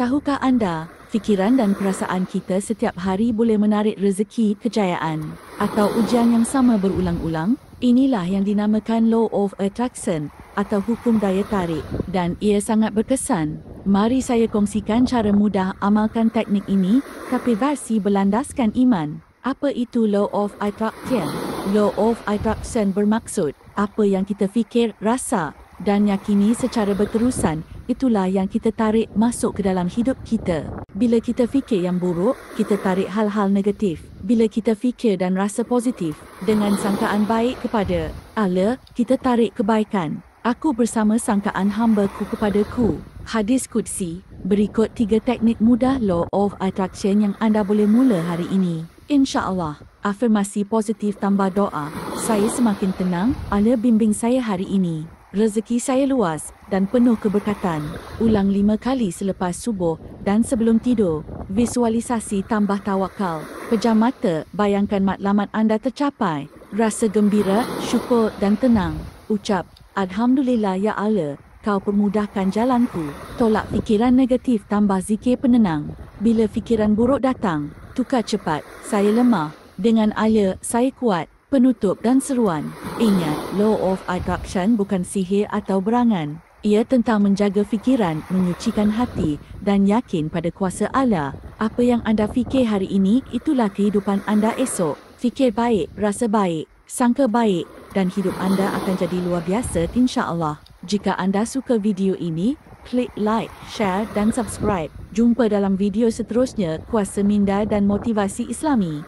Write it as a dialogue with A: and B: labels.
A: Tahukah anda, fikiran dan perasaan kita setiap hari boleh menarik rezeki, kejayaan, atau ujian yang sama berulang-ulang? Inilah yang dinamakan Law of Attraction atau hukum daya tarik, dan ia sangat berkesan. Mari saya kongsikan cara mudah amalkan teknik ini, tapi versi berlandaskan iman. Apa itu Law of Attraction? Law of Attraction bermaksud, apa yang kita fikir, rasa, dan yakini secara berterusan, itulah yang kita tarik masuk ke dalam hidup kita. Bila kita fikir yang buruk, kita tarik hal-hal negatif. Bila kita fikir dan rasa positif, dengan sangkaan baik kepada Allah, kita tarik kebaikan. Aku bersama sangkaan hamba-Ku kepadaku. Hadis Qudsi. Berikut 3 teknik mudah Law of Attraction yang anda boleh mula hari ini. InsyaAllah. Afirmasi positif tambah doa. Saya semakin tenang, Allah bimbing saya hari ini. Rezeki saya luas dan penuh keberkatan. Ulang 5 kali selepas subuh dan sebelum tidur. Visualisasi tambah tawakal. Pejam mata, bayangkan matlamat anda tercapai. Rasa gembira, syukur dan tenang. Ucap, Alhamdulillah ya Allah, Kau permudahkan jalanku. Tolak fikiran negatif tambah zikir penenang. Bila fikiran buruk datang, tukar cepat, saya lemah. Dengan Allah, saya kuat. Penutup dan seruan. Ingat, Law of Attraction bukan sihir atau berangan. Ia tentang menjaga fikiran, menyucikan hati dan yakin pada kuasa Allah. Apa yang anda fikir hari ini, itulah kehidupan anda esok. Fikir baik, rasa baik, sangka baik dan hidup anda akan jadi luar biasa insya-Allah. Jika anda suka video ini, klik like, share dan subscribe. Jumpa dalam video seterusnya, Kuasa Minda dan Motivasi Islami.